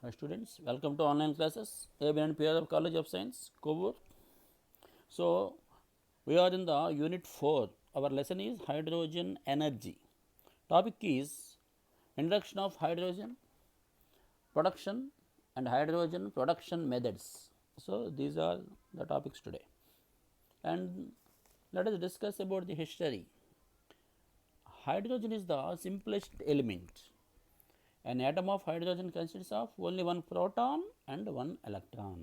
Hi students, welcome to online classes. ABN PR of College of Science, Kovur. So we are in the unit 4. Our lesson is hydrogen energy. Topic is introduction of hydrogen production and hydrogen production methods. So these are the topics today. And let us discuss about the history. Hydrogen is the simplest element. An atom of hydrogen consists of only one proton and one electron.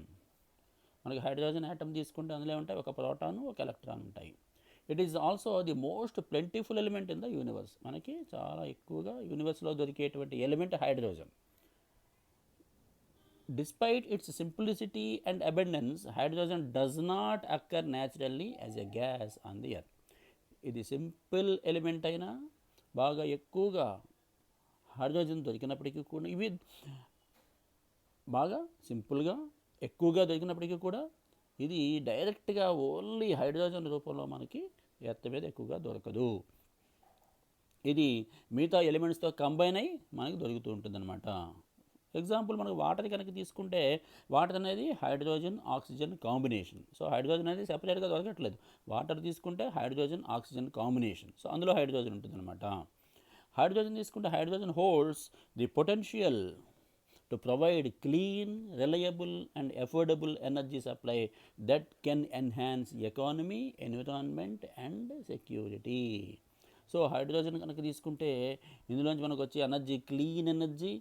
మనకి hydrogen atom తీసుకుంటే అందులో ఉంటాయి ఒక proton ఒక electron ఉంటాయి. It is also the most plentiful element in the universe. మనకి చాలా ఎక్కువగా యూనివర్స్లో దొరికేటువంటి element hydrogen. Despite its simplicity and abundance, hydrogen does not occur naturally as a gas on the earth. ఇది సింపుల్ ఎలిమెంట్ అయినా బాగా ఎక్కువగా హైడ్రోజన్ దొరికినప్పటికీ కూడా ఇవి బాగా సింపుల్గా ఎక్కువగా దొరికినప్పటికీ కూడా ఇది డైరెక్ట్గా ఓన్లీ హైడ్రోజన్ రూపంలో మనకి ఎర్త్ మీద ఎక్కువగా దొరకదు. ఇది మిగతా ఎలిమెంట్స్తో కంబైన్ అయ్యి మనకి దొరుకుతూ ఉంటుందన్నమాట. ఎగ్జాంపుల్ మనకు వాటర్ కనుక తీసుకుంటే వాటర్ అనేది hydrogen oxygen combination. So hydrogen అనేది సెపరేట్గా దొరకట్లేదు. వాటర్ తీసుకుంటే హైడ్రోజన్ ఆక్సిజన్ కాంబినేషన్. సో అందులో హైడ్రోజన్ ఉంటుందన్నమాట. హైడ్రోజన్ తీసుకుంటే hydrogen holds the potential to provide clean, reliable and affordable energy supply that can enhance economy, environment and security. So hydrogen కనుక తీసుకుంటే ఇందులోంచి మనకు వచ్చే energy clean energy,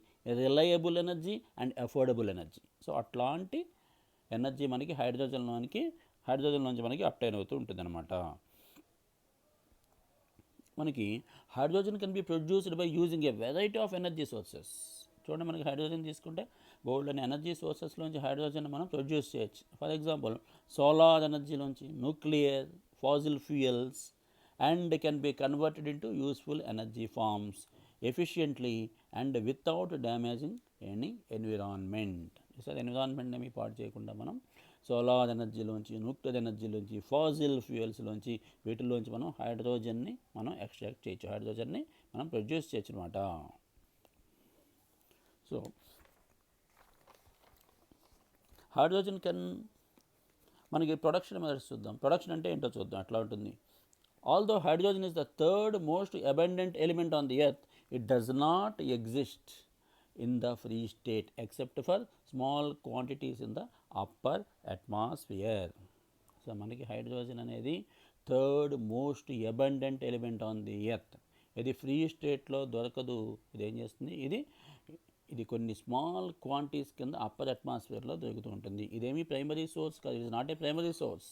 reliable energy and affordable energy. So అట్లాంటి energy మనకి హైడ్రోజన్లోంచి మనకి obtain అవుతూ ఉంటుంది అనమాట. మనకి hydrogen can be produced by using a variety of energy sources. చూడండి, మనకి హైడ్రోజన్ తీసుకుంటే బోల్డ్ అనే ఎనర్జీ సోర్సెస్లోంచి హైడ్రోజన్ మనం ప్రొడ్యూస్ చేయొచ్చు. ఫర్ ఎగ్జాంపుల్ సోలార్ ఎనర్జీలోంచి, nuclear, fossil fuels and can be converted into useful energy forms efficiently and without damaging any environment. Sir ఎన్విరాన్మెంట్ని ఏమీ పాడు చేయకుండా మనం సోలార్ ఎనర్జీలోంచి, న్యూక్లియర్ ఎనర్జీలోంచి, ఫాజిల్ ఫ్యూయల్స్లోంచి వీటిల్లోంచి మనం హైడ్రోజన్ని మనం ఎక్స్ట్రాక్ట్ చేయొచ్చు, హైడ్రోజన్ని మనం ప్రొడ్యూస్ చేయొచ్చు అనమాట. సో హైడ్రోజన్ మనకి ప్రొడక్షన్ మెథడ్స్ చూద్దాం. ప్రొడక్షన్ అంటే ఏంటో చూద్దాం, ఎట్లా ఉంటుంది. Although hydrogen is the third most abundant element on the earth, it does not exist in the free state except for small quantities in the upper atmosphere. So మనకి hydrogen అనేది third most abundant element on the earth. ఇది free స్టేట్లో దొరకదు. ఇది ఏం చేస్తుంది, ఇది కొన్ని స్మాల్ క్వాంటిటీస్ కింద అప్పర్ అట్మాస్ఫియర్లో దొరుకుతూ ఉంటుంది. ఇదేమీ ప్రైమరీ సోర్స్ కాదు, it is not a primary source.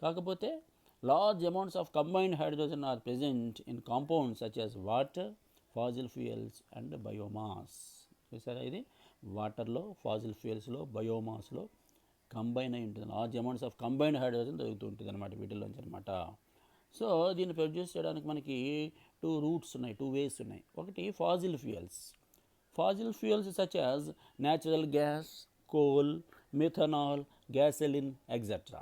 కాకపోతే large amounts of combined hydrogen are present in compounds such as water, fossil fuels and biomass. చూసారా, ఇది వాటర్లో, ఫాజిల్ ఫ్యూయల్స్లో, బయోమాస్లో కంబైన్ అయి ఉంటుంది. Large amounts of combined hydrogen దొరుకుతూ ఉంటుంది అనమాట వీటిల్లోంచి అనమాట. సో దీన్ని ప్రొడ్యూస్ చేయడానికి మనకి టూ వేస్ ఉన్నాయి. ఒకటి fossil fuels. Fossil fuels such as natural gas, coal, methanol, gasoline, etc.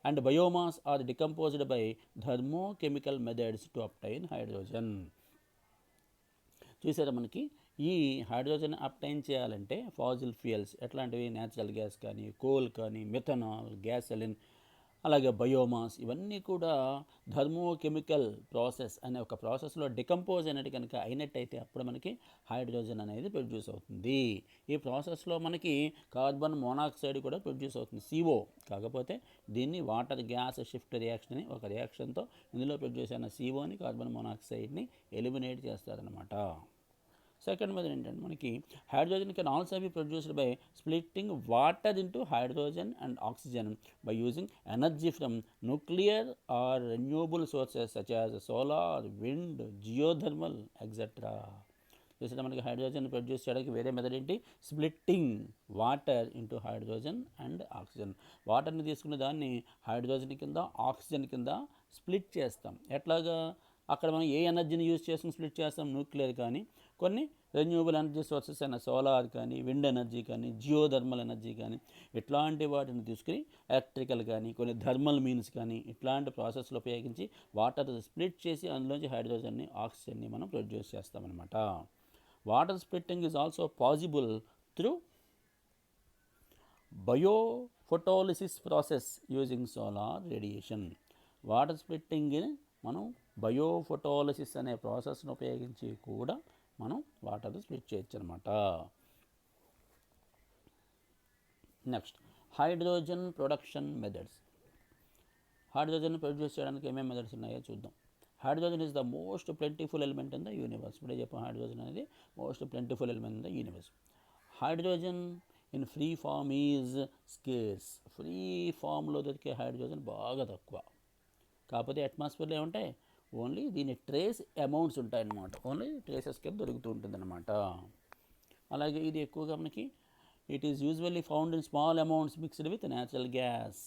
and biomass are decomposed by thermochemical methods to obtain hydrogen. చూసారా, మనకి ఈ హైడ్రోజన్ అప్టైన్ చేయాలంటే ఫాజిల్ ఫ్యూయల్స్ ఎట్లాంటివి, న్యాచురల్ గ్యాస్ కానీ, coal కానీ, methanol, గ్యాసలిన్, అలాగే biomass, ఇవన్నీ కూడా thermochemical process అనే ఒక ప్రాసెస్లో డికంపోజ్ అయినట్టు కనుక అయినట్టయితే అప్పుడు మనకి హైడ్రోజన్ అనేది ప్రొడ్యూస్ అవుతుంది. ఈ ప్రాసెస్లో మనకి కార్బన్ మోనాక్సైడ్ కూడా ప్రొడ్యూస్ అవుతుంది, CO. కాకపోతే దీన్ని వాటర్ గ్యాస్ షిఫ్ట్ రియాక్షన్ అని ఒక రియాక్షన్తో ఇందులో ప్రొడ్యూస్ అయిన COని, కార్బన్ మోనాక్సైడ్ని ఎలిమినేట్ చేస్తారనమాట. సెకండ్ మెథడ్ ఏంటంటే మనకి hydrogen can also be produced by splitting water into hydrogen and oxygen by using energy from nuclear or renewable sources such as solar, wind, geothermal etcetera. చూస్తే మనకి hydrogen produce చేయడానికి వేరే method ఏంటి, splitting water into hydrogen and oxygen. వాటర్ని తీసుకునే దాన్ని hydrogen కింద, oxygen కింద స్ప్లిట్ చేస్తాం. ఎట్లాగా, అక్కడ మనం ఏ ఎనర్జీని యూజ్ చేసుకుని స్ప్లిట్ చేస్తాం, న్యూక్లియర్ కానీ, కొన్ని రెన్యూవబుల్ ఎనర్జీ సోర్సెస్ అయిన సోలార్ కానీ, విండ్ ఎనర్జీ కానీ, జియోథర్మల్ ఎనర్జీ కానీ, ఇట్లాంటి వాటిని తీసుకుని ఎలక్ట్రికల్ కానీ, కొన్ని థర్మల్ మీన్స్ కానీ, ఇట్లాంటి ప్రాసెస్లో ఉపయోగించి వాటర్ స్ప్లిట్ చేసి అందులోంచి హైడ్రోజన్ని, ఆక్సిజన్ని మనం ప్రొడ్యూస్ చేస్తామన్నమాట. Water splitting is also possible through biophotolysis process using solar radiation. Water splitting మనం బయోఫోటోలిసిస్ అనే ప్రాసెస్ను ఉపయోగించి కూడా మనం వాటర్ స్ప్లిట్ చేయొచ్చు అనమాట. Next hydrogen production methods. Hydrogen produce చేయడానికి ఏమేమి మెథడ్స్ ఉన్నాయో చూద్దాం. Hydrogen is the most plentiful element in the universe. ఇప్పుడే చెప్పాం హైడ్రోజన్ అనేది most plentiful element in the universe. Hydrogen in free form is scarce. Free ఫామ్లో దొరికే హైడ్రోజన్ బాగా తక్కువ. కాకపోతే అట్మాస్ఫియర్లో ఏముంటాయి, ఓన్లీ దీని ట్రేస్ అమౌంట్స్ ఉంటాయన్నమాట. ఓన్లీ ట్రేసెస్ కింద దొరుకుతూ ఉంటుందన్నమాట. అలాగే ఇది ఎక్కువగా మనకి it is usually found in small amounts mixed with natural gas.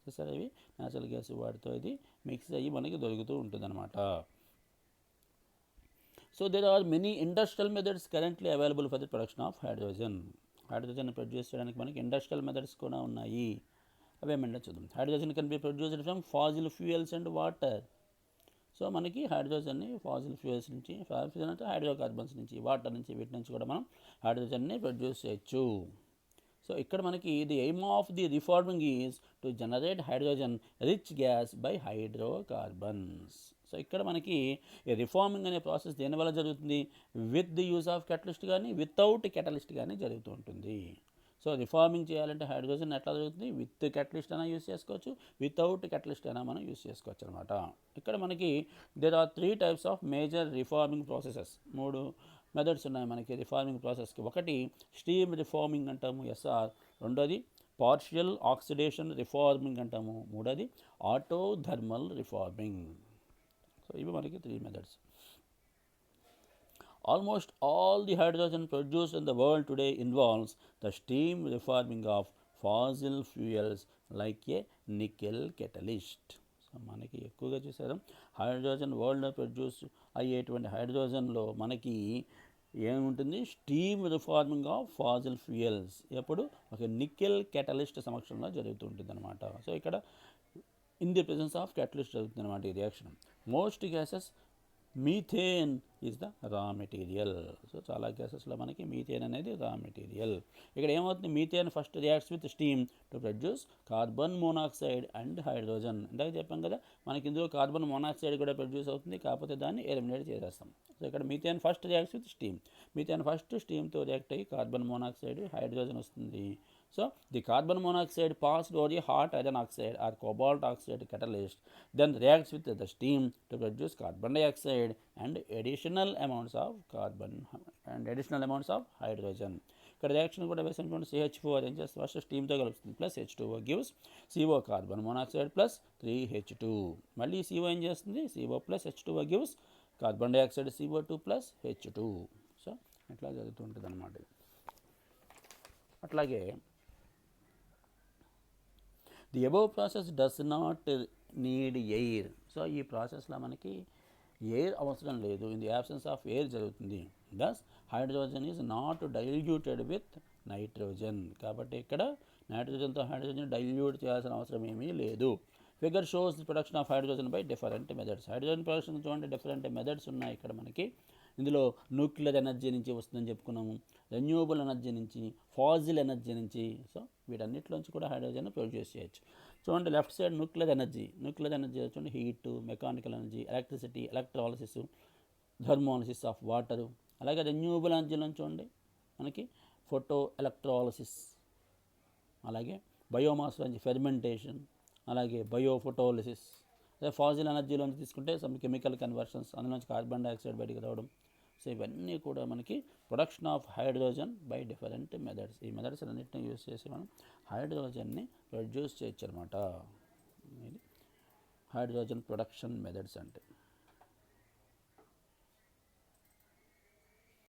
చూసారా, ఇవి న్యాచురల్ గ్యాస్ వాటితో ఇది మిక్స్ అయ్యి మనకి దొరుకుతూ ఉంటుందన్నమాట. So there are many industrial methods currently available for the production of hydrogen. Hydrogen produce చేయడానికి మనకి ఇండస్ట్రియల్ మెథడ్స్ కూడా ఉన్నాయి. అవేమంటే చూద్దాం. Hydrogen can be produced from fossil fuels and water. So మనకి హైడ్రోజన్ని ఫాజిల్ ఫ్యూయల్స్ నుంచి, ఫ్యూయల్ అంటే హైడ్రోకార్బన్స్ నుంచి, వాటర్ నుంచి, వీటి నుంచి కూడా మనం హైడ్రోజన్ని ప్రొడ్యూస్ చేయొచ్చు. సో ఇక్కడ మనకి the aim of the reforming is to generate hydrogen rich gas by hydrocarbons. So ఇక్కడ మనకి రిఫార్మింగ్ అనే ప్రాసెస్ దేనివల్ల జరుగుతుంది, with the use of catalyst కానీ వితౌట్ కెటలిస్ట్ కానీ జరుగుతూ ఉంటుంది. సో రిఫార్మింగ్ చేయాలంటే హైడ్రోజన్ ఎట్లా జరుగుతుంది, విత్ కెటలిస్ట్ అయినా యూస్ చేసుకోవచ్చు, వితౌట్ కెటలిస్ట్ అయినా మనం యూస్ చేసుకోవచ్చు అనమాట. ఇక్కడ మనకి there are 3 types of major reforming processes. 3 methods ఉన్నాయి మనకి రిఫార్మింగ్ ప్రాసెస్కి. ఒకటి స్టీమ్ రిఫార్మింగ్ అంటాము, ఎస్ఆర్. రెండోది పార్షియల్ ఆక్సిడేషన్ రిఫార్మింగ్ అంటాము. మూడోది ఆటోథర్మల్ రిఫార్మింగ్. సో ఇవి మనకి 3 methods. Almost all the hydrogen produced in the world today involves the steam reforming of fossil fuels like a nickel catalyst. So మనకి ఎక్కువగా చూసారు హైడ్రోజన్ వరల్డ్లో ప్రొడ్యూస్ అయ్యేటువంటి హైడ్రోజన్లో మనకి ఏముంటుంది, steam reforming of fossil fuels ఎప్పుడు ఒక నికెల్ కెటలిస్ట్ సమక్షంలో జరుగుతుంటుంది అనమాట. సో ఇక్కడ in the presence of catalyst జరుగుతుంది అనమాట ఈ reaction. Most gases methane is the raw material. So చాలా గ్యాసెస్లో మనకి మీథేన్ అనేది రా మెటీరియల్. ఇక్కడ ఏమవుతుంది, methane first reacts with steam to produce carbon monoxide and hydrogen. ఇందాక చెప్పాం కదా మనకి ఇందులో కార్బన్ మోనాక్సైడ్ కూడా ప్రొడ్యూస్ అవుతుంది, కాకపోతే దాన్ని ఎలిమినేట్ చేసేస్తాం. సో ఇక్కడ methane first reacts with steam. Methane first స్టీమ్తో రియాక్ట్ అయ్యి కార్బన్ మోనాక్సైడ్ హైడ్రోజన్ వస్తుంది. So the carbon monoxide passed over a hot iron oxide or cobalt oxide catalyst, then reacts with the steam to produce carbon dioxide and additional amounts of hydrogen. ఇక్కడ reaction కూడా వేసినటువంటి CH4 ఏం చేస్తుంది, first స్టీమ్తో కలుపుతుంది, plus H2O gives CO carbon monoxide plus 3H2. మళ్ళీ CO ఏం చేస్తుంది, CO plus H2O gives carbon dioxide CO2 plus H2. So ఇట్లా జరుగుతుంటుంది అన్నమాట. అట్లాగే the above process does not need air. So ఈ ప్రాసెస్లో మనకి ఎయిర్ అవసరం లేదు, in the absence of air జరుగుతుంది. Thus hydrogen is not diluted with nitrogen. కాబట్టి ఇక్కడ నైట్రోజన్తో హైడ్రోజన్ డైల్యూట్ చేయాల్సిన అవసరం ఏమీ లేదు. Figure shows the production of hydrogen by different methods. Hydrogen production చూడండి, డిఫరెంట్ మెథడ్స్ ఉన్నాయి ఇక్కడ మనకి. ఇందులో న్యూక్లియర్ ఎనర్జీ నుంచి వస్తుందని చెప్పుకున్నాము, రెన్యూవబుల్ ఎనర్జీ నుంచి, ఫాజిల్ ఎనర్జీ నుంచి. సో వీటన్నిటిలోంచి కూడా హైడ్రోజన్ ప్రొడ్యూస్ చేయొచ్చు. చూడండి లెఫ్ట్ సైడ్ న్యూక్లియర్ ఎనర్జీ చూడండి, heat, mechanical energy, electricity, electrolysis, thermolysis of water. అలాగే రెన్యూవబుల్ ఎనర్జీలో చూడండి మనకి ఫోటో ఎలక్ట్రాలిసిస్, అలాగే బయోమాస్ నుంచి ఫెర్మెంటేషన్, అలాగే బయోఫోటోలిసిస్. అదే ఫాజిల్ ఎనర్జీలోంచి తీసుకుంటే సమ్ కెమికల్ కన్వర్షన్స్, అందులోంచి కార్బన్ డైఆక్సైడ్ బయటికి రావడం. సో ఇవన్నీ కూడా మనకి production of hydrogen by different methods. ఈ మెథడ్స్ అన్నింటినీ యూజ్ చేసి మనం హైడ్రోజన్ని ప్రొడ్యూస్ చేయొచ్చు అనమాట. ఇది హైడ్రోజన్ ప్రొడక్షన్ మెథడ్స్ అంటే.